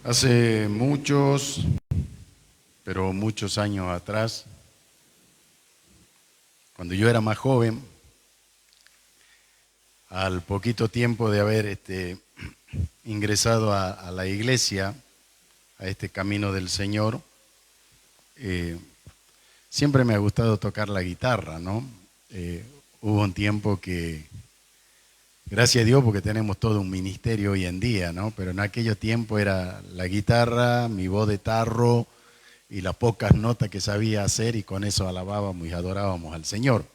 Hace muchos, pero muchos años atrás, cuando yo era más joven, al poquito tiempo de haber ingresado a la iglesia, a este camino del Señor, eh, siempre me ha gustado tocar la guitarra, ¿no? Hubo un tiempo que, gracias a Dios, porque tenemos todo un ministerio hoy en día, ¿no? Pero en aquello tiempo era la guitarra, mi voz de tarro y las pocas notas que sabía hacer, y con eso alabábamos y adorábamos al Señor.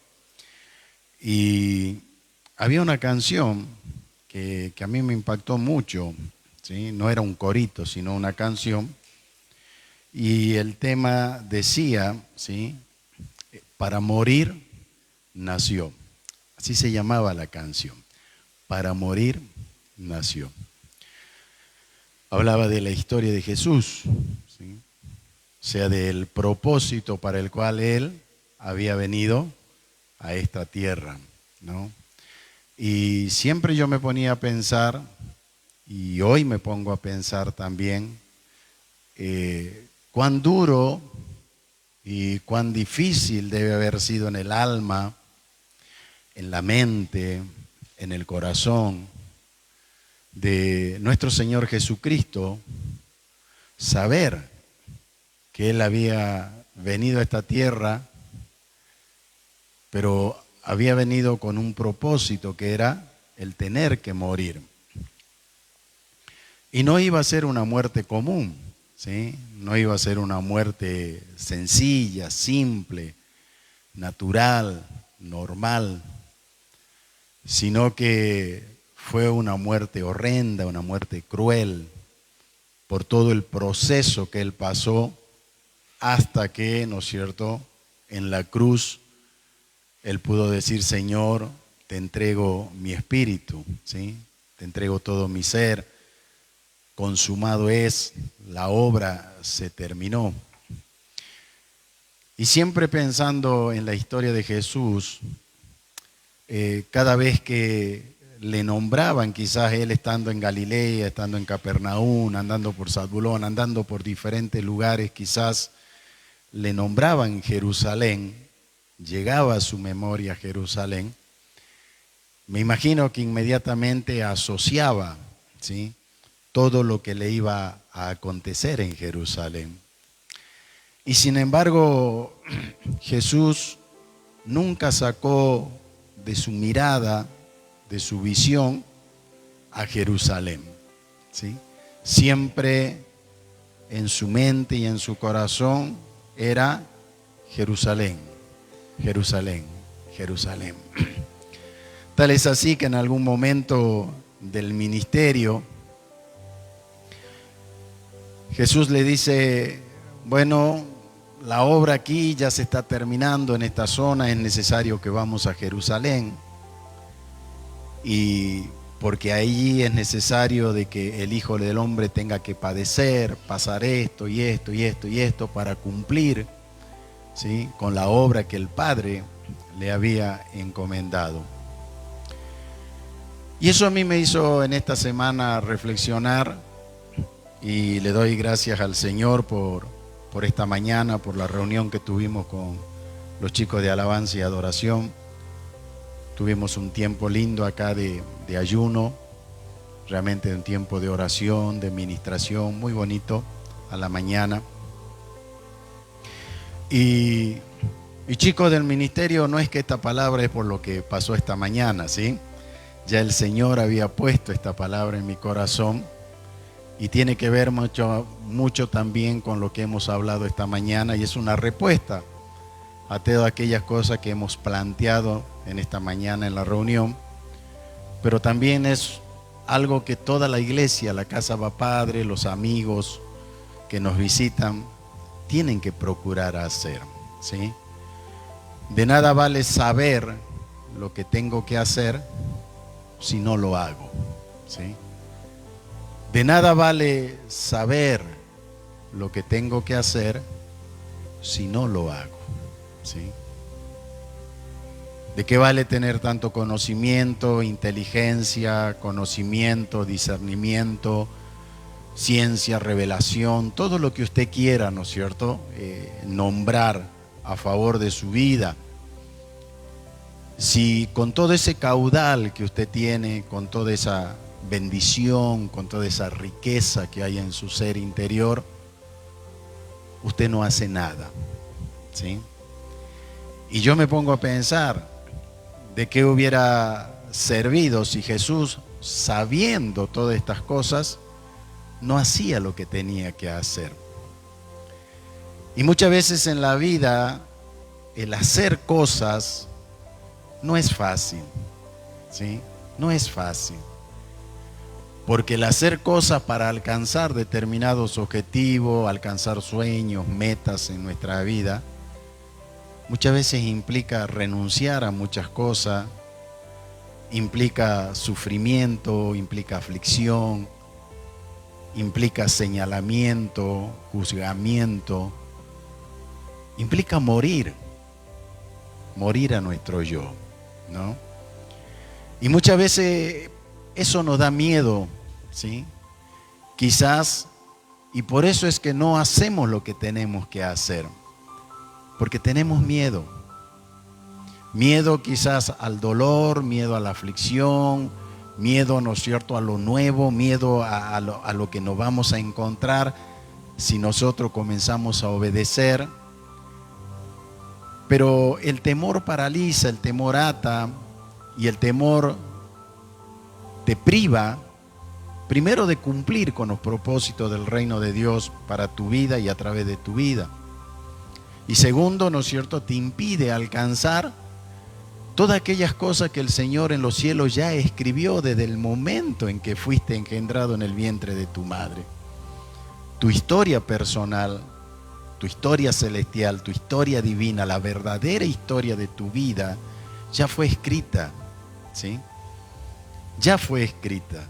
Y había una canción que a mí me impactó mucho, ¿sí? No era un corito, sino una canción. Y el tema decía, ¿sí? Para morir nació. Así se llamaba la canción. Para morir nació. Hablaba de la historia de Jesús, ¿sí? O sea, del propósito para el cual Él había venido a esta tierra, ¿no? Y siempre yo me ponía a pensar, y hoy me pongo a pensar también, cuán duro y cuán difícil debe haber sido en el alma, en la mente, en el corazón de nuestro Señor Jesucristo, saber que Él había venido a esta tierra, pero había venido con un propósito que era el tener que morir. Y no iba a ser una muerte común, ¿sí? No iba a ser una muerte sencilla, simple, natural, normal, sino que fue una muerte horrenda, una muerte cruel, por todo el proceso que Él pasó hasta que, ¿no es cierto?, en la cruz Él pudo decir: Señor, te entrego mi espíritu, ¿sí? Te entrego todo mi ser, consumado es, la obra se terminó. Y siempre pensando en la historia de Jesús, cada vez que le nombraban, quizás Él estando en Galilea, estando en Capernaum, andando por Zabulón, andando por diferentes lugares, quizás le nombraban Jerusalén, llegaba a su memoria Jerusalén, me imagino que inmediatamente asociaba, ¿sí?, todo lo que le iba a acontecer en Jerusalén. Y sin embargo, Jesús nunca sacó de su mirada, de su visión, a Jerusalén, ¿sí? Siempre en su mente y en su corazón era Jerusalén, Jerusalén, Jerusalén. Tal es así que en algún momento del ministerio, Jesús le dice: bueno, la obra aquí ya se está terminando en esta zona, es necesario que vamos a Jerusalén, y porque allí es necesario de que el Hijo del Hombre tenga que padecer, pasar esto y esto y esto y esto para cumplir, ¿sí?, con la obra que el Padre le había encomendado. Y eso a mí me hizo en esta semana reflexionar, y le doy gracias al Señor por esta mañana, por la reunión que tuvimos con los chicos de alabanza y adoración. Tuvimos un tiempo lindo acá de ayuno, realmente un tiempo de oración, de ministración, muy bonito a la mañana. Y chicos del ministerio, no es que esta palabra es por lo que pasó esta mañana, ¿sí? Ya el Señor había puesto esta palabra en mi corazón y tiene que ver mucho también con lo que hemos hablado esta mañana, y es una respuesta a todas aquellas cosas que hemos planteado en esta mañana en la reunión, pero también es algo que toda la iglesia, la Casa Va Padre, los amigos que nos visitan, tienen que procurar hacer, ¿sí? De nada vale saber lo que tengo que hacer si no lo hago, ¿sí? De nada vale saber lo que tengo que hacer si no lo hago, ¿sí? ¿De qué vale tener tanto conocimiento, inteligencia, conocimiento, discernimiento, ciencia, revelación, todo lo que usted quiera, ¿no es cierto?, nombrar a favor de su vida. Si con todo ese caudal que usted tiene, con toda esa bendición, con toda esa riqueza que hay en su ser interior, usted no hace nada, ¿sí? Y yo me pongo a pensar, ¿de qué hubiera servido si Jesús, sabiendo todas estas cosas, no hacía lo que tenía que hacer? Y muchas veces en la vida, el hacer cosas no es fácil, ¿sí? No es fácil. Porque el hacer cosas para alcanzar determinados objetivos, alcanzar sueños, metas en nuestra vida, muchas veces implica renunciar a muchas cosas, implica sufrimiento, implica aflicción, implica señalamiento, juzgamiento, implica morir a nuestro yo, ¿no? Y muchas veces eso nos da miedo, ¿sí? Quizás, y por eso es que no hacemos lo que tenemos que hacer, porque tenemos miedo. Miedo quizás al dolor, miedo a la aflicción, miedo, ¿no es cierto?, a lo nuevo, miedo a lo que nos vamos a encontrar si nosotros comenzamos a obedecer. Pero el temor paraliza, el temor ata y el temor te priva, primero, de cumplir con los propósitos del reino de Dios para tu vida y a través de tu vida. Y segundo, ¿no es cierto?, te impide alcanzar todas aquellas cosas que el Señor en los cielos ya escribió desde el momento en que fuiste engendrado en el vientre de tu madre. Tu historia personal, tu historia celestial, tu historia divina, la verdadera historia de tu vida, ya fue escrita, ¿sí? Ya fue escrita.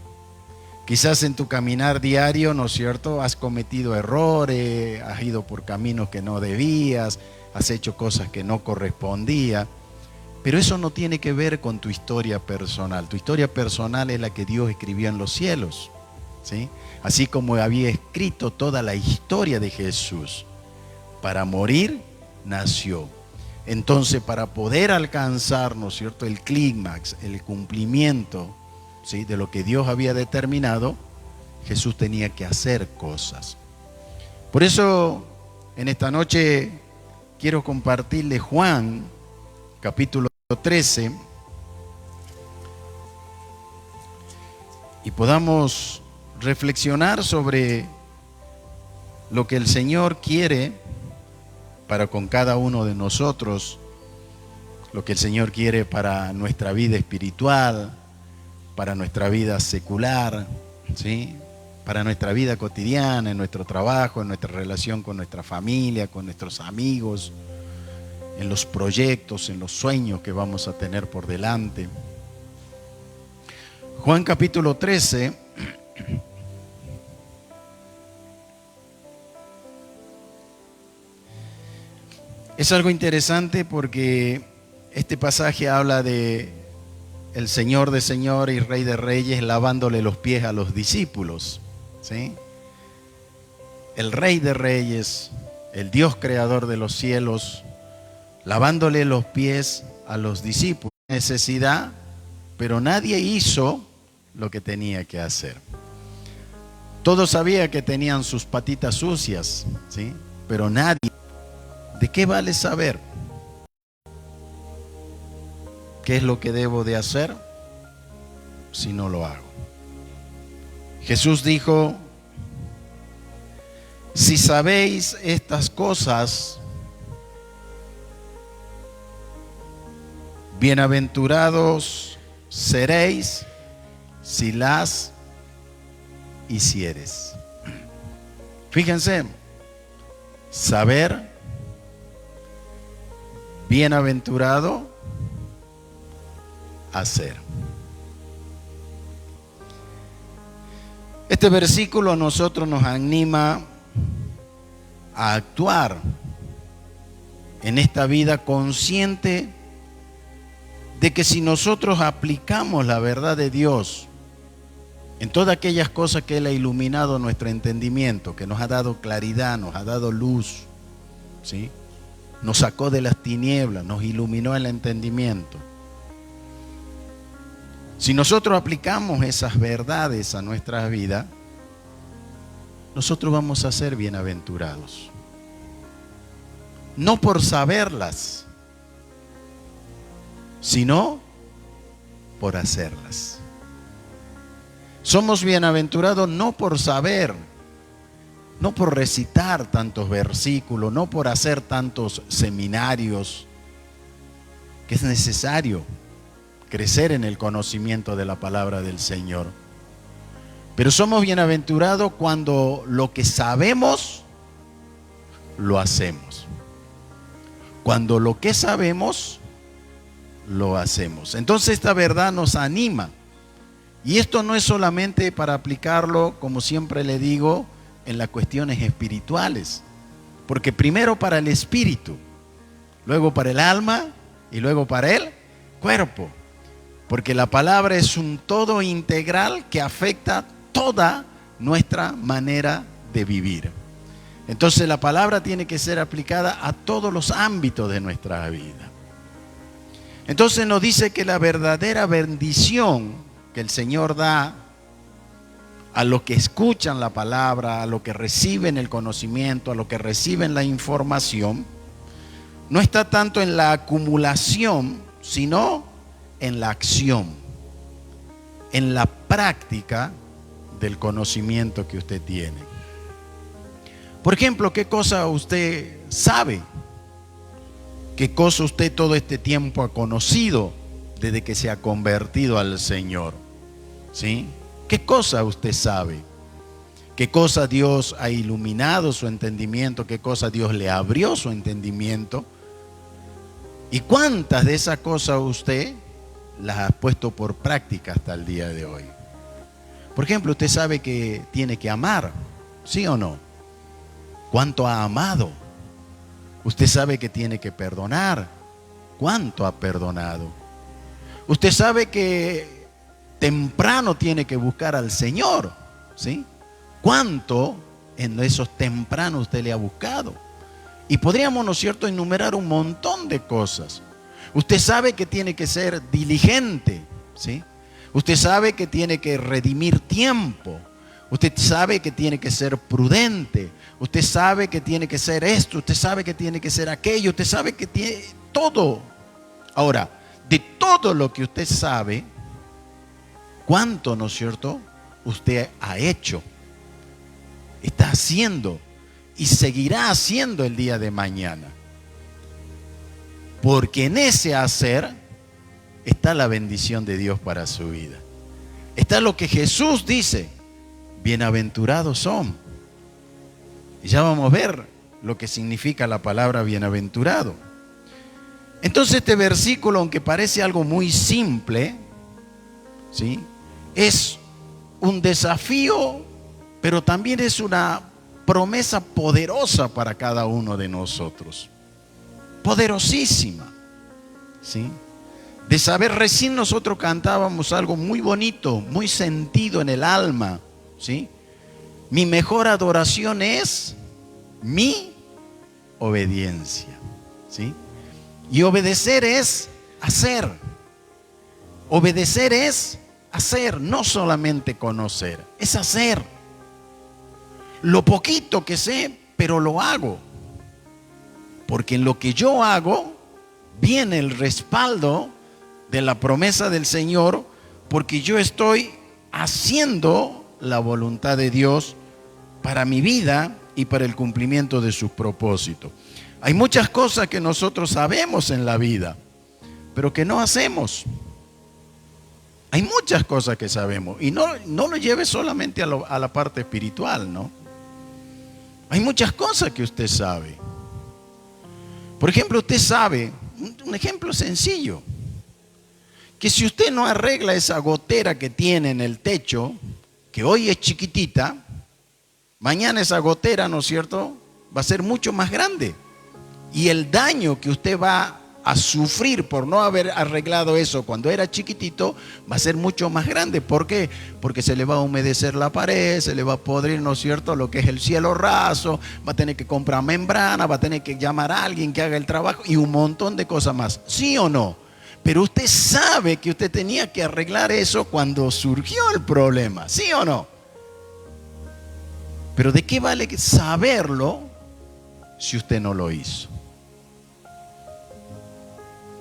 Quizás en tu caminar diario, ¿no es cierto?, has cometido errores, has ido por caminos que no debías, has hecho cosas que no correspondían, pero eso no tiene que ver con tu historia personal. Tu historia personal es la que Dios escribió en los cielos, ¿sí? Así como había escrito toda la historia de Jesús. Para morir, nació. Entonces, para poder alcanzar, ¿no es cierto?, el clímax, el cumplimiento, ¿sí?, de lo que Dios había determinado, Jesús tenía que hacer cosas. Por eso, en esta noche, quiero compartirle Juan, capítulo 13, y podamos reflexionar sobre lo que el Señor quiere para con cada uno de nosotros, lo que el Señor quiere para nuestra vida espiritual, para nuestra vida secular, ¿sí?, para nuestra vida cotidiana, en nuestro trabajo, en nuestra relación con nuestra familia, con nuestros amigos, en los proyectos, en los sueños que vamos a tener por delante. Juan capítulo 13, es algo interesante porque este pasaje habla de el Señor de señores y Rey de reyes lavándole los pies a los discípulos, ¿sí? El Rey de reyes, el Dios creador de los cielos, lavándole los pies a los discípulos. Necesidad, pero nadie hizo lo que tenía que hacer. Todos sabían que tenían sus patitas sucias, ¿sí?, pero nadie. ¿De qué vale saber qué es lo que debo de hacer si no lo hago? Jesús dijo: si sabéis estas cosas, bienaventurados seréis si las hicieres. Fíjense, saber, bienaventurado, hacer. Este versículo a nosotros nos anima a actuar en esta vida consciente de que si nosotros aplicamos la verdad de Dios en todas aquellas cosas que Él ha iluminado nuestro entendimiento, que nos ha dado claridad, nos ha dado luz, ¿sí? Nos sacó de las tinieblas, nos iluminó el entendimiento. Si nosotros aplicamos esas verdades a nuestra vida, nosotros vamos a ser bienaventurados. No por saberlas, sino por hacerlas. Somos bienaventurados no por saber, no por recitar tantos versículos, no por hacer tantos seminarios, que es necesario crecer en el conocimiento de la palabra del Señor. Pero somos bienaventurados cuando lo que sabemos, lo hacemos. Cuando lo que sabemos, lo hacemos. Entonces esta verdad nos anima. Y esto no es solamente para aplicarlo, como siempre le digo, en las cuestiones espirituales. Porque primero para el espíritu, luego para el alma y luego para el cuerpo. Porque la palabra es un todo integral que afecta toda nuestra manera de vivir. Entonces la palabra tiene que ser aplicada a todos los ámbitos de nuestra vida. Entonces nos dice que la verdadera bendición que el Señor da a los que escuchan la palabra, a los que reciben el conocimiento, a los que reciben la información, no está tanto en la acumulación, sino en la acción, en la práctica del conocimiento que usted tiene. Por ejemplo, ¿qué cosa usted sabe? ¿Qué cosa usted todo este tiempo ha conocido desde que se ha convertido al Señor? ¿Sí? ¿Qué cosa usted sabe? ¿Qué cosa Dios ha iluminado su entendimiento? ¿Qué cosa Dios le abrió su entendimiento? ¿Y cuántas de esas cosas usted las ha puesto por práctica hasta el día de hoy? Por ejemplo, usted sabe que tiene que amar, ¿sí o no? ¿Cuánto ha amado? Usted sabe que tiene que perdonar. ¿Cuánto ha perdonado? Usted sabe que temprano tiene que buscar al Señor, ¿sí? ¿Cuánto en esos tempranos usted le ha buscado? Y podríamos, ¿no es cierto?, enumerar un montón de cosas. Usted sabe que tiene que ser diligente, ¿sí? Usted sabe que tiene que redimir tiempo. Usted sabe que tiene que ser prudente. Usted sabe que tiene que ser esto. Usted sabe que tiene que ser aquello. Usted sabe que tiene todo. Ahora, de todo lo que usted sabe, ¿cuánto, no es cierto?, usted ha hecho, está haciendo y seguirá haciendo el día de mañana. Porque en ese hacer está la bendición de Dios para su vida. Está lo que Jesús dice: bienaventurados son. Y ya vamos a ver lo que significa la palabra bienaventurado. Entonces este versículo, aunque parece algo muy simple, ¿sí?, es un desafío, pero también es una promesa poderosa para cada uno de nosotros. Poderosísima, ¿sí? De saber, recién nosotros cantábamos algo muy bonito, muy sentido en el alma, ¿sí? Mi mejor adoración es mi obediencia, ¿sí? Y obedecer es hacer. Obedecer es hacer, no solamente conocer, es hacer. Lo poquito que sé, pero lo hago. Porque en lo que yo hago viene el respaldo de la promesa del Señor, porque yo estoy haciendo la voluntad de Dios para mi vida y para el cumplimiento de sus propósitos. Hay muchas cosas que nosotros sabemos en la vida, pero que no hacemos. Hay muchas cosas que sabemos, y no lo lleve solamente a la parte espiritual, ¿no? Hay muchas cosas que usted sabe. Por ejemplo, usted sabe, un ejemplo sencillo, que si usted no arregla esa gotera que tiene en el techo, que hoy es chiquitita, mañana esa gotera, ¿no es cierto?, va a ser mucho más grande. Y el daño que usted va a sufrir por no haber arreglado eso cuando era chiquitito, va a ser mucho más grande. ¿Por qué? Porque se le va a humedecer la pared, se le va a podrir, ¿no es cierto?, lo que es el cielo raso, va a tener que comprar membrana, va a tener que llamar a alguien que haga el trabajo y un montón de cosas más. ¿Sí o no? Pero usted sabe que usted tenía que arreglar eso cuando surgió el problema. ¿Sí o no? Pero ¿de qué vale saberlo si usted no lo hizo?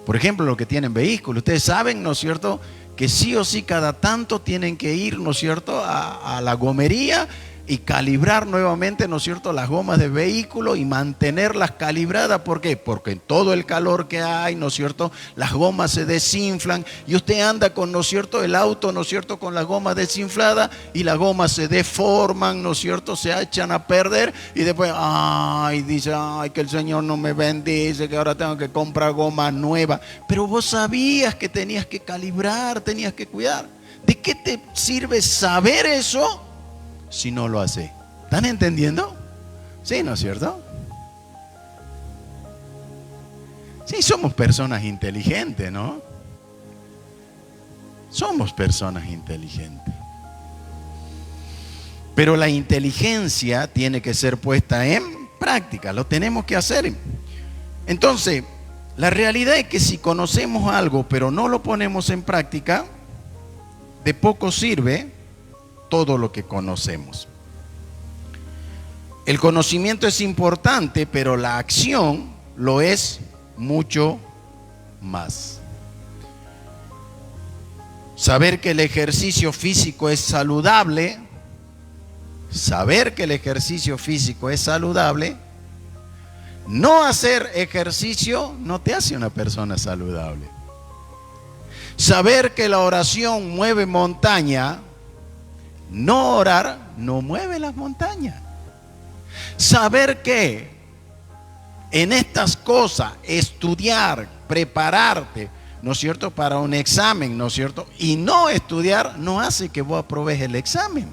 Por ejemplo, los que tienen vehículos, ustedes saben, ¿no es cierto?, que sí o sí cada tanto tienen que ir, ¿no es cierto?, a la gomería y calibrar nuevamente, ¿no es cierto?, las gomas del vehículo y mantenerlas calibradas. ¿Por qué? Porque en todo el calor que hay, ¿no es cierto?, las gomas se desinflan y usted anda con, ¿no es cierto?, el auto, ¿no es cierto?, con las gomas desinfladas y las gomas se deforman, ¿no es cierto?, se echan a perder y después, dice, que el Señor no me bendice, que ahora tengo que comprar goma nueva. Pero vos sabías que tenías que calibrar, tenías que cuidar. ¿De qué te sirve saber eso si no lo hace? ¿Están entendiendo? Sí, ¿no es cierto? Sí, somos personas inteligentes, ¿no? Somos personas inteligentes. Pero la inteligencia tiene que ser puesta en práctica, lo tenemos que hacer. Entonces, la realidad es que si conocemos algo pero no lo ponemos en práctica, de poco sirve todo lo que conocemos. El conocimiento es importante, pero la acción lo es mucho más. Saber que el ejercicio físico es saludable, no hacer ejercicio no te hace una persona saludable. Saber que la oración mueve montaña, no orar no mueve las montañas. Saber que en estas cosas, estudiar, prepararte, ¿no es cierto?, para un examen, ¿no es cierto?, y no estudiar no hace que vos aprobes el examen.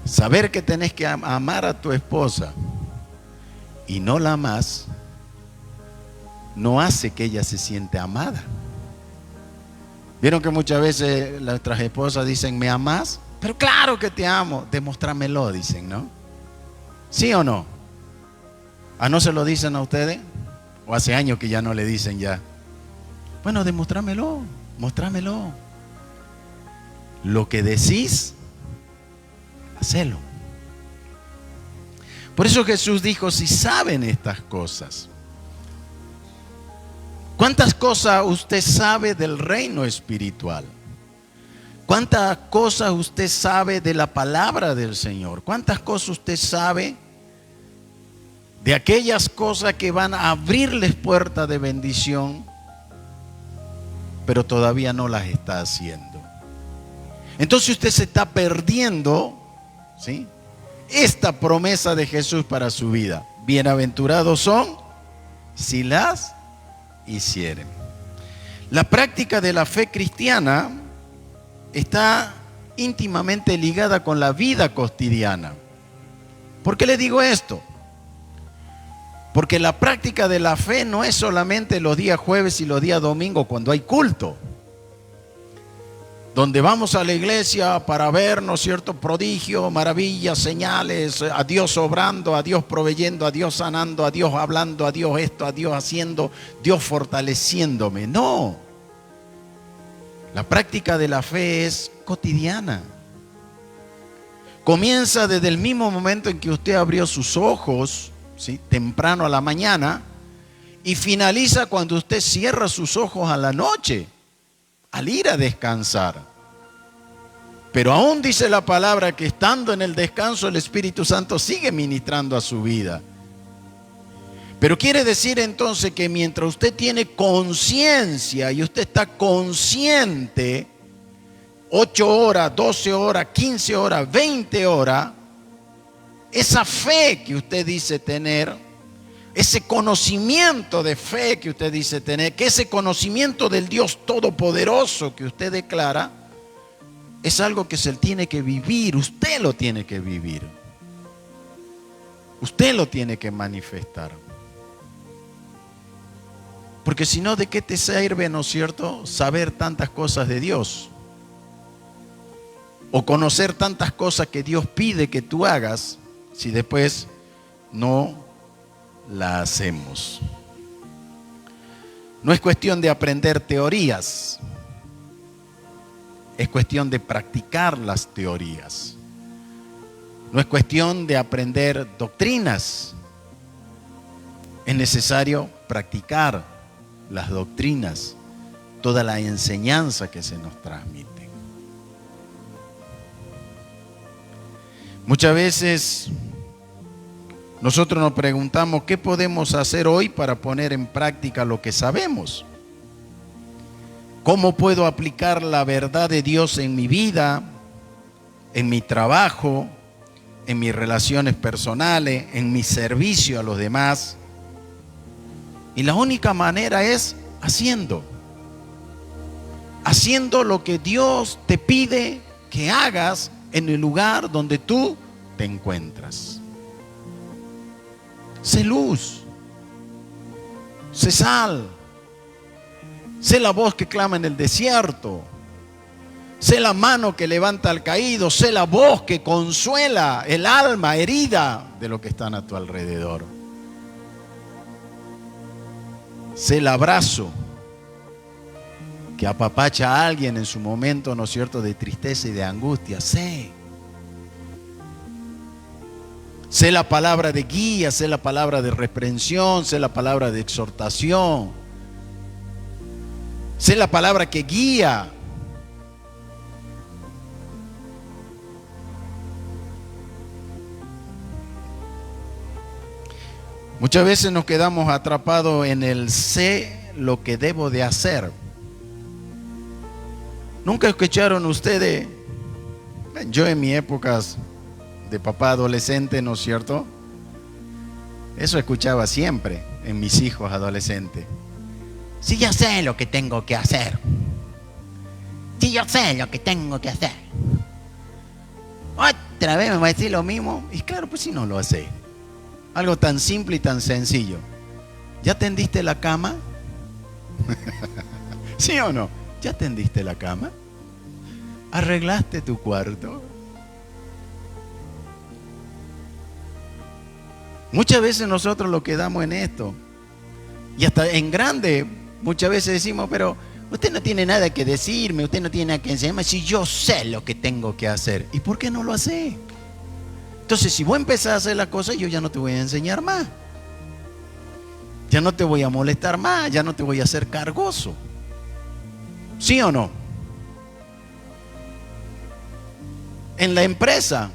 Saber que tenés que amar a tu esposa y no la amás, no hace que ella se sienta amada. ¿Vieron que muchas veces nuestras esposas dicen, ¿me amás? Pero claro que te amo, demostrámelo, dicen, ¿no? ¿Sí o no? ¿Ah, no se lo dicen a ustedes? ¿O hace años que ya no le dicen ya? Bueno, demostrámelo, mostrámelo. Lo que decís, hacelo. Por eso Jesús dijo, si saben estas cosas. ¿Cuántas cosas usted sabe del reino espiritual? ¿Cuántas cosas usted sabe de la palabra del Señor? ¿Cuántas cosas usted sabe de aquellas cosas que van a abrirles puertas de bendición, pero todavía no las está haciendo? Entonces usted se está perdiendo, ¿sí?, esta promesa de Jesús para su vida. Bienaventurados son si las hicieren. La práctica de la fe cristiana está íntimamente ligada con la vida cotidiana. ¿Por qué le digo esto? Porque la práctica de la fe no es solamente los días jueves y los días domingos cuando hay culto, donde vamos a la iglesia para ver, ¿no es cierto?, prodigios, maravillas, señales, a Dios obrando, a Dios proveyendo, a Dios sanando, a Dios hablando, a Dios esto, a Dios haciendo, Dios fortaleciéndome. No. La práctica de la fe es cotidiana. Comienza desde el mismo momento en que usted abrió sus ojos, ¿sí?, temprano a la mañana, y finaliza cuando usted cierra sus ojos a la noche, al ir a descansar. Pero aún dice la palabra que estando en el descanso el Espíritu Santo sigue ministrando a su vida. Pero quiere decir entonces que mientras usted tiene conciencia y usted está consciente, 8 horas, 12 horas, 15 horas, 20 horas, esa fe que usted dice tener, ese conocimiento de fe que usted dice tener, que ese conocimiento del Dios Todopoderoso que usted declara, es algo que se tiene que vivir, usted lo tiene que vivir. Usted lo tiene que manifestar. Porque si no, ¿de qué te sirve, no es cierto, saber tantas cosas de Dios? O conocer tantas cosas que Dios pide que tú hagas, si después no la hacemos. No es cuestión de aprender teorías, es cuestión de practicar las teorías. No es cuestión de aprender doctrinas, es necesario practicar las doctrinas, toda la enseñanza que se nos transmite. Muchas veces nosotros nos preguntamos qué podemos hacer hoy para poner en práctica lo que sabemos. ¿Cómo puedo aplicar la verdad de Dios en mi vida, en mi trabajo, en mis relaciones personales, en mi servicio a los demás? Y la única manera es haciendo. Haciendo lo que Dios te pide que hagas en el lugar donde tú te encuentras. Sé luz, sé sal, sé la voz que clama en el desierto, sé la mano que levanta al caído, sé la voz que consuela el alma herida de los que están a tu alrededor. Sé el abrazo que apapacha a alguien en su momento, ¿no es cierto?, de tristeza y de angustia. Sé la palabra de guía, sé la palabra de reprensión, sé la palabra de exhortación, sé la palabra que guía. Muchas veces nos quedamos atrapados en el sé lo que debo de hacer. ¿Nunca escucharon ustedes? Yo en mis épocas de papá adolescente, ¿no es cierto? Eso escuchaba siempre en mis hijos adolescentes. Sí, yo sé lo que tengo que hacer. Sí, yo sé lo que tengo que hacer. Otra vez me va a decir lo mismo. Y claro, pues si no lo hace. Algo tan simple y tan sencillo. ¿Ya tendiste la cama? ¿Sí o no? ¿Ya tendiste la cama? ¿Arreglaste tu cuarto? Muchas veces nosotros lo quedamos en esto. Y hasta en grande muchas veces decimos, pero usted no tiene nada que decirme, usted no tiene nada que enseñarme, si yo sé lo que tengo que hacer. ¿Y por qué no lo hace? Entonces, si vos empezás a hacer las cosas, yo ya no te voy a enseñar más. Ya no te voy a molestar más, ya no te voy a hacer cargoso. ¿Sí o no? En la empresa,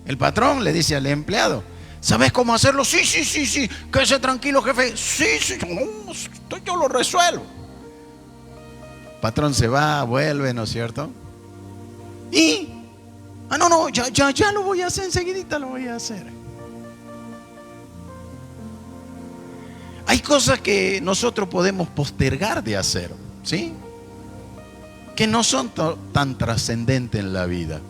el patrón le dice al empleado, ¿sabes cómo hacerlo? Sí, sí, sí, sí. Quédese tranquilo, jefe. Sí, sí, no, yo lo resuelvo. El patrón se va, vuelve, ¿no es cierto? Y, no, ya lo voy a hacer, enseguidita lo voy a hacer. Hay cosas que nosotros podemos postergar de hacer, ¿sí? Que no son tan trascendentes en la vida.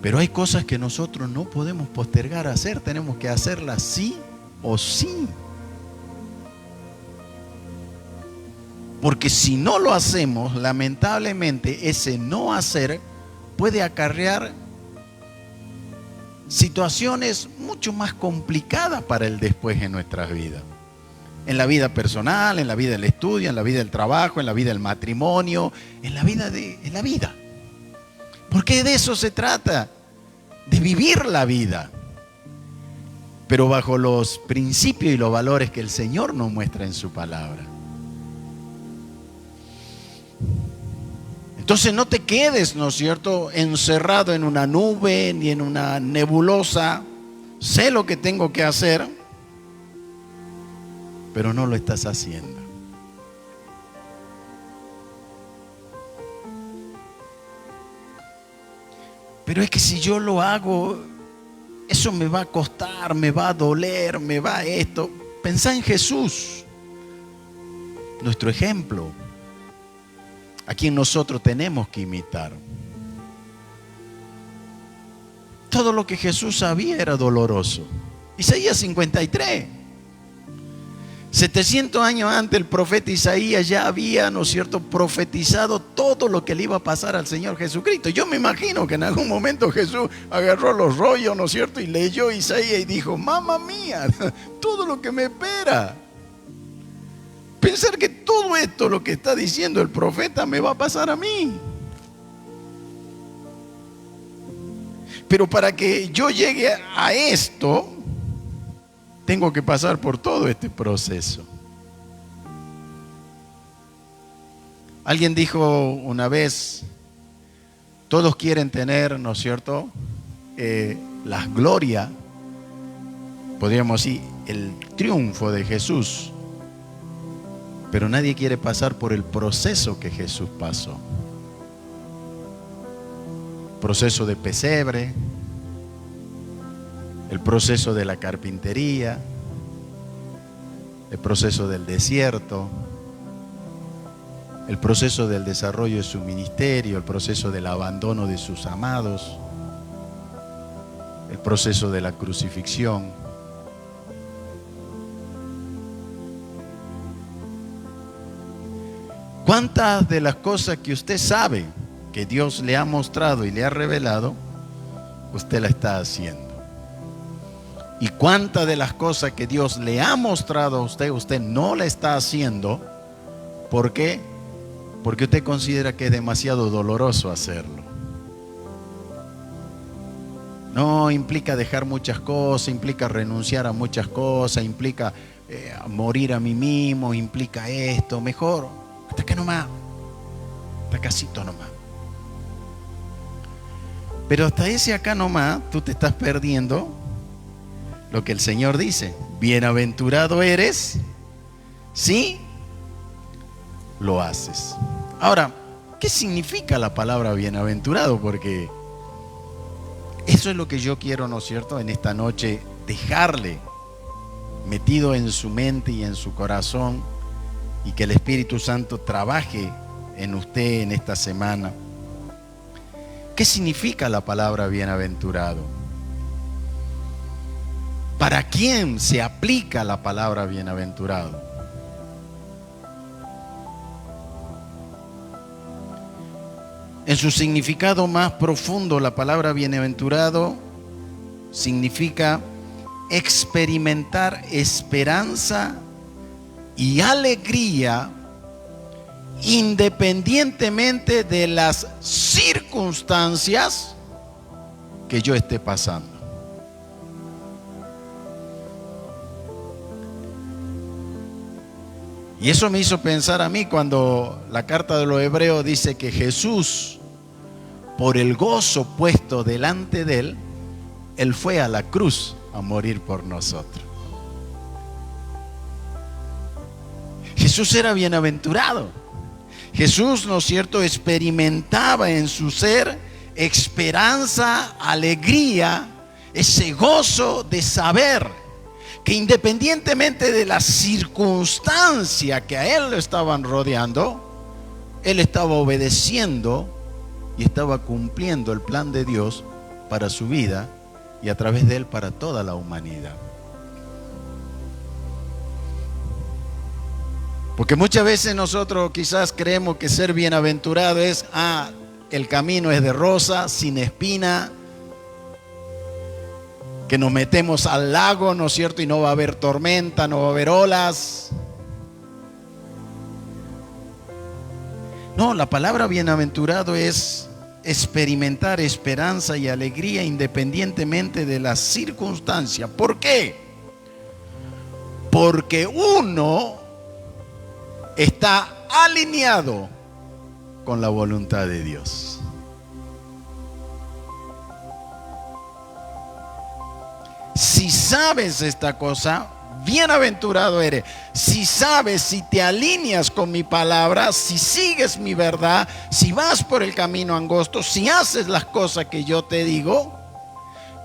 Pero hay cosas que nosotros no podemos postergar a hacer, tenemos que hacerlas sí o sí. Porque si no lo hacemos, lamentablemente ese no hacer puede acarrear situaciones mucho más complicadas para el después en nuestras vidas. En la vida personal, en la vida del estudio, en la vida del trabajo, en la vida del matrimonio, en la vida. Porque de eso se trata, de vivir la vida, pero bajo los principios y los valores que el Señor nos muestra en su palabra. Entonces no te quedes, ¿no es cierto?, encerrado en una nube ni en una nebulosa. Sé lo que tengo que hacer, pero no lo estás haciendo. Pero es que si yo lo hago, eso me va a costar, me va a doler, me va esto. Pensá en Jesús, nuestro ejemplo, a quien nosotros tenemos que imitar. todo lo que Jesús sabía era doloroso. Isaías 53. 700 años antes el profeta Isaías ya había, ¿no es cierto?, profetizado todo lo que le iba a pasar al Señor Jesucristo. Yo me imagino que en algún momento Jesús agarró los rollos, ¿no es cierto?, y leyó Isaías y dijo: mamma mía, todo lo que me espera. Pensar que todo esto, lo que está diciendo el profeta, me va a pasar a mí. Pero para que yo llegue a esto, tengo que pasar por todo este proceso. Alguien dijo una vez: todos quieren tener, ¿no es cierto?, la gloria, podríamos decir, el triunfo de Jesús, pero nadie quiere pasar por el proceso que Jesús pasó. Proceso de pesebre, el proceso de la carpintería, el proceso del desierto, el proceso del desarrollo de su ministerio, el proceso del abandono de sus amados, el proceso de la crucifixión. ¿Cuántas de las cosas que usted sabe que Dios le ha mostrado y le ha revelado, usted la está haciendo? ¿Y cuántas de las cosas que Dios le ha mostrado a usted, usted no la está haciendo? ¿Por qué? Porque usted considera que es demasiado doloroso hacerlo. No, implica dejar muchas cosas, implica renunciar a muchas cosas, implica morir a mí mismo, implica esto. Mejor, hasta acá nomás, hasta casito nomás. Pero hasta ese acá nomás, tú te estás perdiendo lo que el Señor dice: bienaventurado eres si lo haces. Ahora, ¿qué significa la palabra bienaventurado? Porque eso es lo que yo quiero, ¿no es cierto?, en esta noche dejarle metido en su mente y en su corazón, y que el Espíritu Santo trabaje en usted en esta semana. ¿Qué significa la palabra bienaventurado? ¿Para quién se aplica la palabra bienaventurado? En su significado más profundo, la palabra bienaventurado significa experimentar esperanza y alegría independientemente de las circunstancias que yo esté pasando. Y eso me hizo pensar a mí cuando la carta de los Hebreos dice que Jesús, por el gozo puesto delante de él, él fue a la cruz a morir por nosotros. Jesús era bienaventurado. Jesús, ¿no es cierto?, experimentaba en su ser esperanza, alegría, ese gozo de saber que independientemente de la circunstancia que a él lo estaban rodeando, él estaba obedeciendo y estaba cumpliendo el plan de Dios para su vida y a través de él para toda la humanidad. Porque muchas veces nosotros quizás creemos que ser bienaventurado es, el camino es de rosa, sin espina, que nos metemos al lago, ¿no es cierto?, y no va a haber tormenta, no va a haber olas. No, la palabra bienaventurado es experimentar esperanza y alegría independientemente de las circunstancias. ¿Por qué? Porque uno está alineado con la voluntad de Dios. Si sabes esta cosa, bienaventurado eres. Si sabes, si te alineas con mi palabra, si sigues mi verdad, si vas por el camino angosto, si haces las cosas que yo te digo,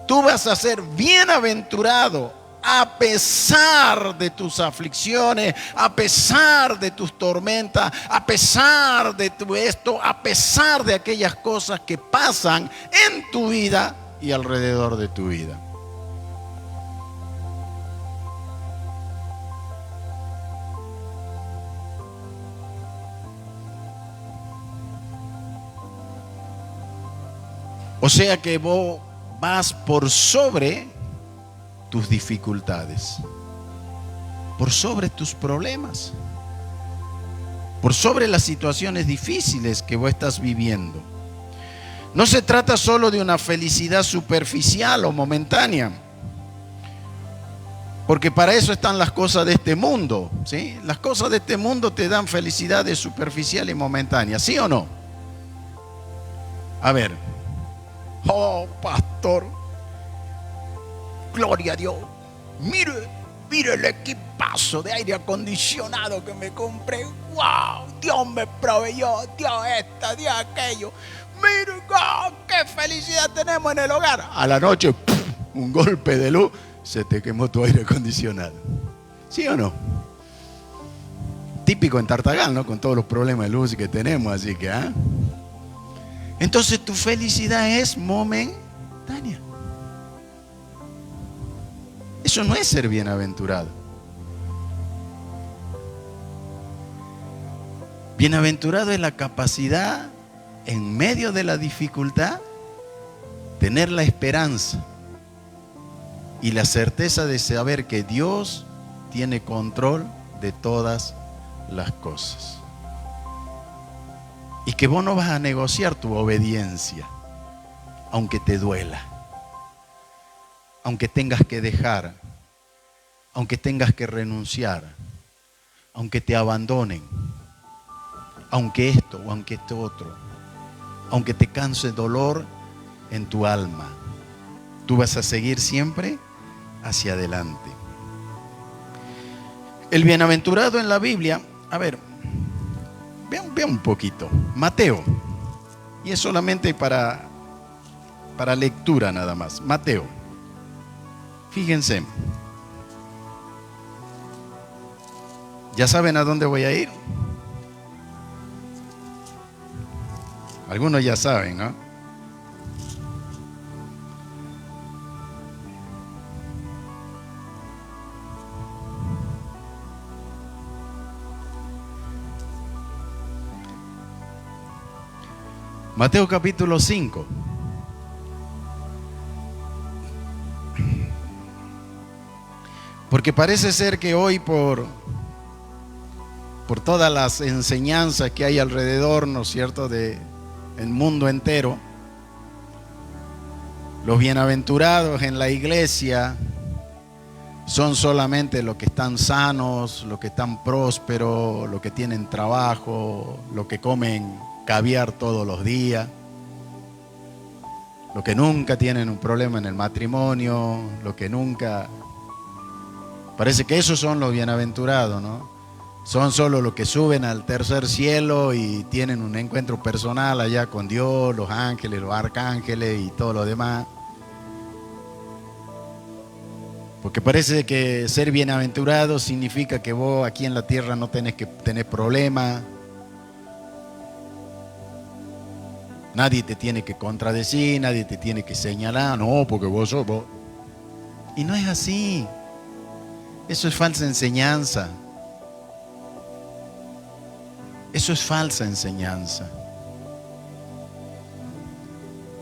tú vas a ser bienaventurado a pesar de tus aflicciones, a pesar de tus tormentas, a pesar de tu esto, a pesar de aquellas cosas que pasan en tu vida. y alrededor de tu vida. O sea que vos vas por sobre tus dificultades, por sobre tus problemas, por sobre las situaciones difíciles que vos estás viviendo. No se trata solo de una felicidad superficial o momentánea, porque para eso están las cosas de este mundo, ¿sí? Las cosas de este mundo te dan felicidades superficial y momentánea, ¿sí o no? A ver, oh pastor, gloria a Dios, mire el equipazo de aire acondicionado que me compré. ¡Wow! Dios me proveyó, Dios esto, Dios aquello. Mire, oh, qué felicidad tenemos en el hogar. A la noche, ¡pum!, un golpe de luz, se te quemó tu aire acondicionado. ¿Sí o no? Típico en Tartagal, ¿no? Con todos los problemas de luz que tenemos, así que, ¿ah? Entonces tu felicidad es momentánea. Eso no es ser bienaventurado. Bienaventurado es la capacidad, en medio de la dificultad, tener la esperanza y la certeza de saber que Dios tiene control de todas las cosas. Y que vos no vas a negociar tu obediencia, aunque te duela, aunque tengas que dejar, aunque tengas que renunciar, aunque te abandonen, aunque esto o aunque esto otro, aunque te canse dolor en tu alma, tú vas a seguir siempre hacia adelante. El bienaventurado en la Biblia, a ver, vean un poquito. Mateo, y es solamente para lectura nada más. Mateo, fíjense. ¿Ya saben a dónde voy a ir? Algunos ya saben, ¿no? Mateo capítulo 5. Porque parece ser que hoy por todas las enseñanzas que hay alrededor, ¿no es cierto?, del mundo entero, los bienaventurados en la iglesia son solamente los que están sanos, los que están prósperos, los que tienen trabajo, los que comen caviar todos los días, los que nunca tienen un problema en el matrimonio, los que nunca... Parece que esos son los bienaventurados, ¿no? Son solo los que suben al tercer cielo y tienen un encuentro personal allá con Dios, los ángeles, los arcángeles y todo lo demás. Porque parece que ser bienaventurado significa que vos aquí en la tierra no tenés que tener problemas. Nadie te tiene que contradecir, nadie te tiene que señalar. No, porque vos sos vos. Y no es así. Eso es falsa enseñanza. Eso es falsa enseñanza.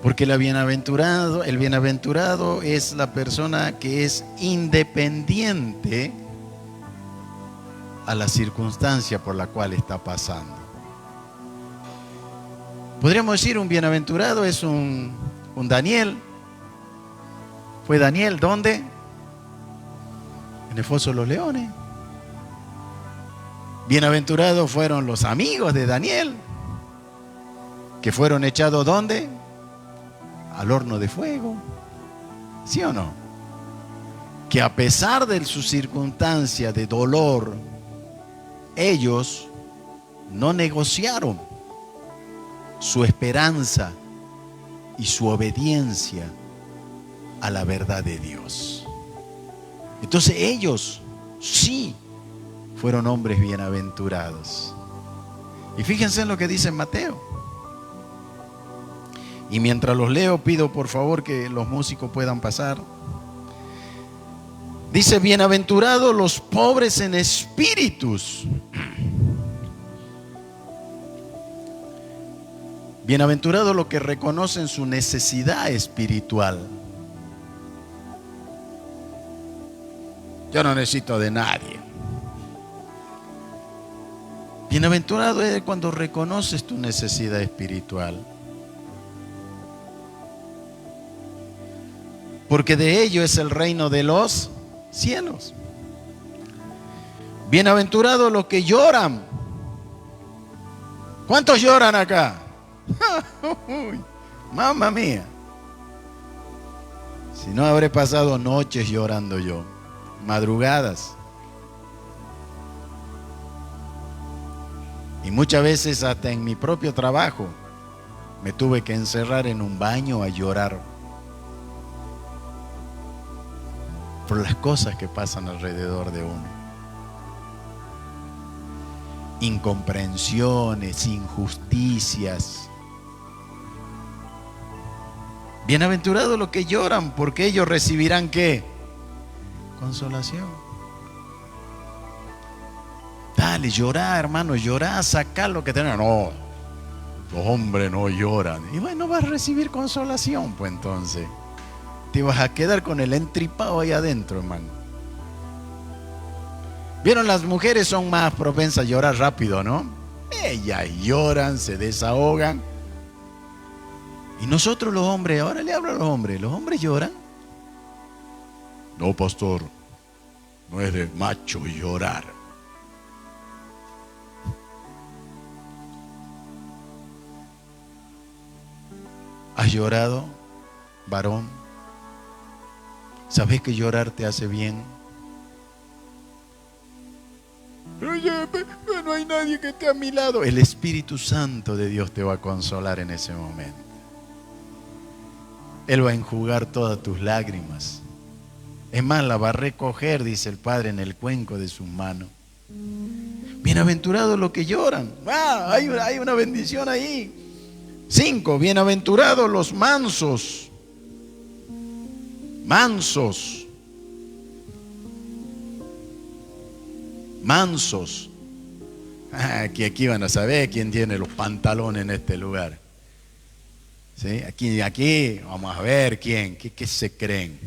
Porque el bienaventurado es la persona que es independiente a la circunstancia por la cual está pasando. Podríamos decir un bienaventurado es un Daniel. ¿Fue Daniel dónde? En el foso de los leones. Bienaventurados fueron los amigos de Daniel, que fueron echados ¿dónde? Al horno de fuego. ¿Sí o no? Que a pesar de su circunstancia de dolor, ellos no negociaron su esperanza y su obediencia a la verdad de Dios. Entonces ellos sí fueron hombres bienaventurados. Y fíjense en lo que dice Mateo. Y mientras los leo, pido por favor que los músicos puedan pasar. Dice, bienaventurados los pobres en espíritus. Bienaventurados los que reconocen su necesidad espiritual. Yo no necesito de nadie. Bienaventurado es cuando reconoces tu necesidad espiritual. Porque de ello es el reino de los cielos. Bienaventurados los que lloran. ¿Cuántos lloran acá? Mamma mía. Si no, habré pasado noches llorando yo, madrugadas. Y muchas veces hasta en mi propio trabajo me tuve que encerrar en un baño a llorar por las cosas que pasan alrededor de uno. Incomprensiones, injusticias. Bienaventurados los que lloran, porque ellos recibirán ¿qué? Consolación. Dale, llorá, hermano, llorá, sacar lo que tengan. No, los hombres no lloran. Y bueno, vas a recibir consolación, pues entonces. Te vas a quedar con el entripado ahí adentro, hermano. ¿Vieron? Las mujeres son más propensas a llorar rápido, ¿no? Ellas lloran, se desahogan. Y nosotros los hombres, ahora le hablo a los hombres lloran. No, pastor, no es de macho llorar. ¿Has llorado, varón? ¿Sabes que llorar te hace bien? Pero no hay nadie que esté a mi lado. El Espíritu Santo de Dios te va a consolar en ese momento. Él va a enjugar todas tus lágrimas. Es más, la va a recoger, dice el Padre, en el cuenco de sus manos. Bienaventurados los que lloran. Hay una bendición ahí. 5. Bienaventurados los mansos. Mansos. Mansos. Aquí van a saber quién tiene los pantalones en este lugar. ¿Sí? Aquí vamos a ver quién, qué se creen.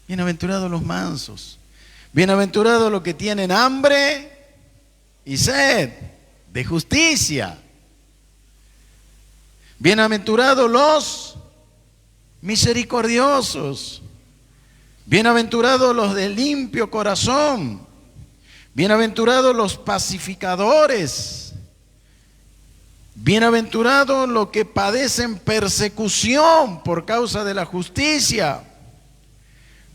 Bienaventurados los mansos. Bienaventurados los que tienen hambre y sed de justicia. Bienaventurados los misericordiosos. Bienaventurados los de limpio corazón. Bienaventurados los pacificadores. Bienaventurados los que padecen persecución por causa de la justicia.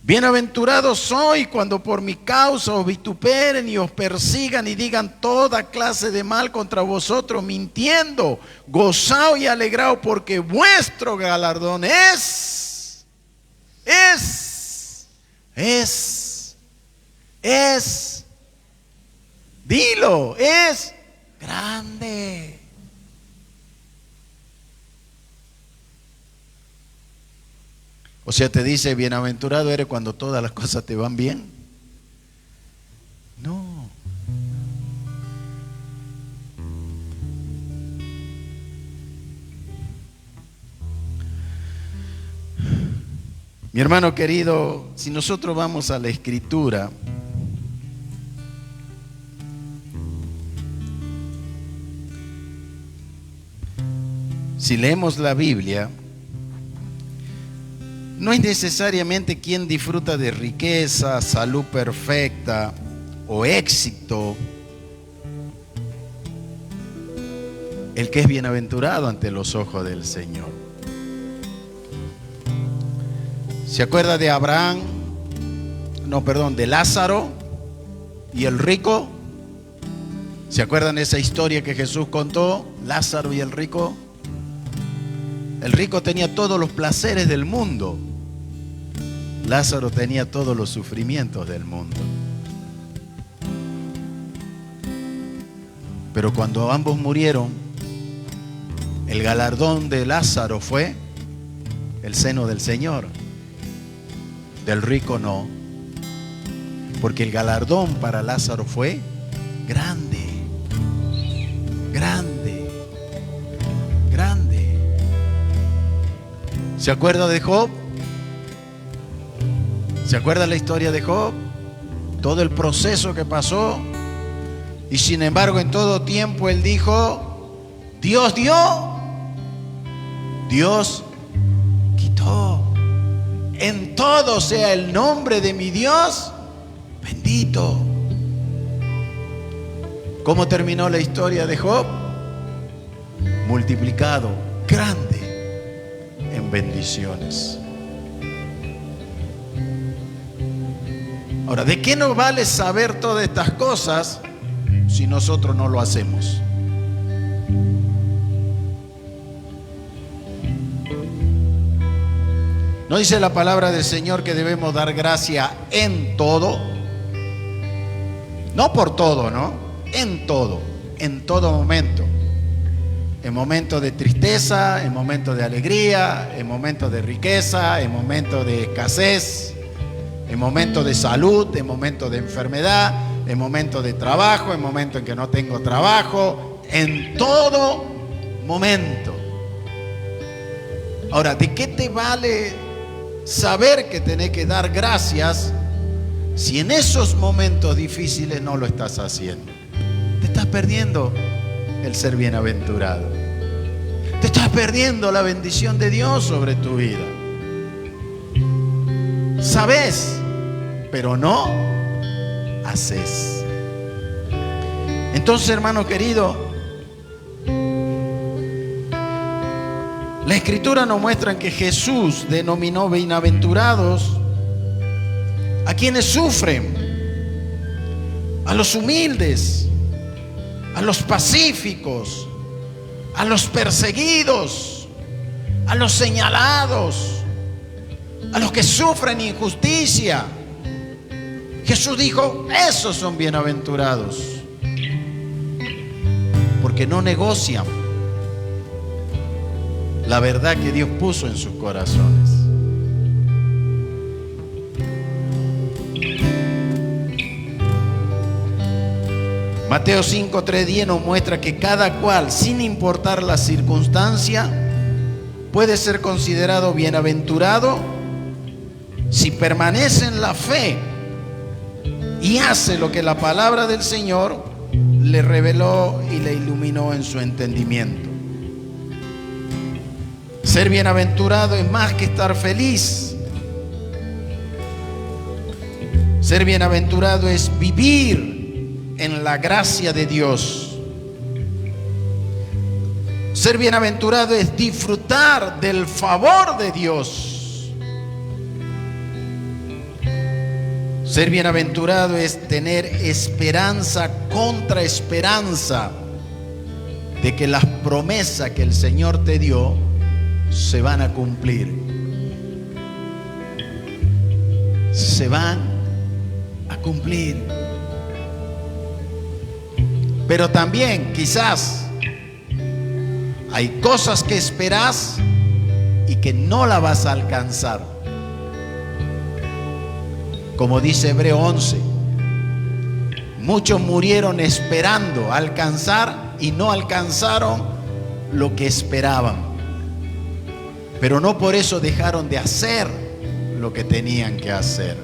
Bienaventurados sois cuando por mi causa os vituperen y os persigan y digan toda clase de mal contra vosotros mintiendo. Gozaos y alegraos porque vuestro galardón es dilo, es grande. O sea, te dice, bienaventurado eres cuando todas las cosas te van bien. No. Mi hermano querido, si nosotros vamos a la Escritura, si leemos la Biblia, no es necesariamente quien disfruta de riqueza, salud perfecta o éxito el que es bienaventurado ante los ojos del Señor. ¿Se acuerda de de Lázaro y el rico? ¿Se acuerdan de esa historia que Jesús contó? Lázaro y el rico. El rico tenía todos los placeres del mundo. Lázaro tenía todos los sufrimientos del mundo. Pero cuando ambos murieron, El galardón de Lázaro fue el seno del Señor. Del rico no. Porque el galardón para Lázaro fue grande. Grande. Grande. ¿Se acuerda de Job? ¿Se acuerda la historia de Job? Todo el proceso que pasó. Y sin embargo, en todo tiempo él dijo: Dios dio, Dios quitó. En todo sea el nombre de mi Dios bendito. ¿Cómo terminó la historia de Job? Multiplicado, grande en bendiciones. Ahora, ¿de qué nos vale saber todas estas cosas si nosotros no lo hacemos? ¿No dice la palabra del Señor que debemos dar gracia en todo? No por todo, ¿no? En todo momento. En momentos de tristeza, en momentos de alegría, en momentos de riqueza, en momentos de escasez, en momentos de salud, en momentos de enfermedad, en momentos de trabajo, en momentos en que no tengo trabajo, en todo momento. Ahora, ¿de qué te vale saber que tenés que dar gracias si en esos momentos difíciles no lo estás haciendo? Te estás perdiendo el ser bienaventurado. Te estás perdiendo la bendición de Dios sobre tu vida. Sabes, pero no haces. Entonces, hermano querido, la Escritura nos muestra que Jesús denominó bienaventurados a quienes sufren, a los humildes, a los pacíficos, a los perseguidos, a los señalados, a los que sufren injusticia. Jesús dijo: esos son bienaventurados, porque no negocian la verdad que Dios puso en sus corazones. Mateo 5:3-10 nos muestra que cada cual, sin importar la circunstancia, puede ser considerado bienaventurado si permanece en la fe y hace lo que la palabra del Señor le reveló y le iluminó en su entendimiento. Ser bienaventurado es más que estar feliz. Ser bienaventurado es vivir en la gracia de Dios. Ser bienaventurado es disfrutar del favor de Dios. Ser bienaventurado es tener esperanza contra esperanza de que las promesas que el Señor te dio se van a cumplir. Se van a cumplir. Pero también quizás hay cosas que esperas y que no la vas a alcanzar. Como dice Hebreo 11, muchos murieron esperando alcanzar y no alcanzaron lo que esperaban. Pero no por eso dejaron de hacer lo que tenían que hacer.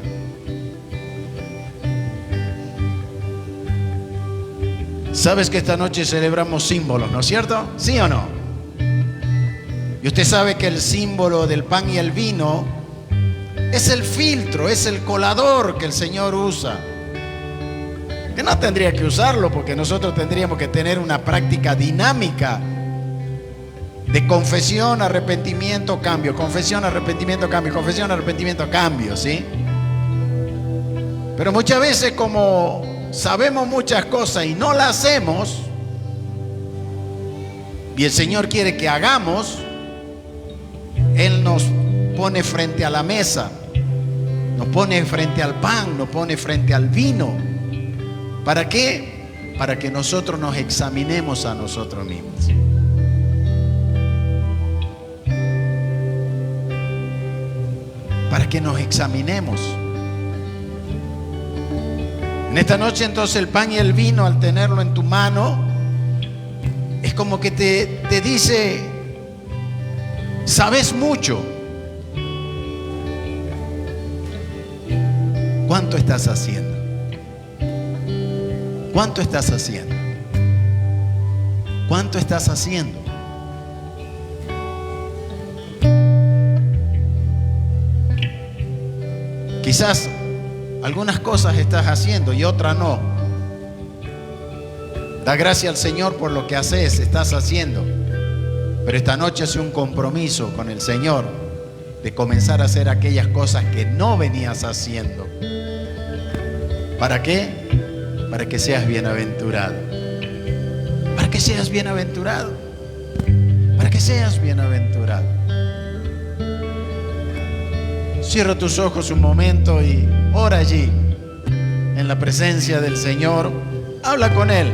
Sabes que esta noche celebramos símbolos, ¿no es cierto? ¿Sí o no? Y usted sabe que el símbolo del pan y el vino es el filtro, es el colador que el Señor usa. Que no tendría que usarlo, porque nosotros tendríamos que tener una práctica dinámica de confesión, arrepentimiento, cambio, confesión, arrepentimiento, cambio, confesión, arrepentimiento, cambio, ¿sí? Pero muchas veces, como sabemos muchas cosas y no las hacemos, y el Señor quiere que hagamos, Él nos pone frente a la mesa, nos pone frente al pan, nos pone frente al vino. ¿Para qué? Para que nosotros nos examinemos a nosotros mismos. para que nos examinemos. En esta noche entonces el pan y el vino, al tenerlo en tu mano, es como que te dice: sabes mucho. ¿Cuánto estás haciendo? ¿Cuánto estás haciendo? ¿Cuánto estás haciendo? Quizás algunas cosas estás haciendo y otras no. Da gracias al Señor por lo que haces, estás haciendo. Pero esta noche es un compromiso con el Señor de comenzar a hacer aquellas cosas que no venías haciendo. ¿Para qué? Para que seas bienaventurado. Para que seas bienaventurado. Para que seas bienaventurado. Cierra tus ojos un momento y ora allí, en la presencia del Señor. Habla con Él.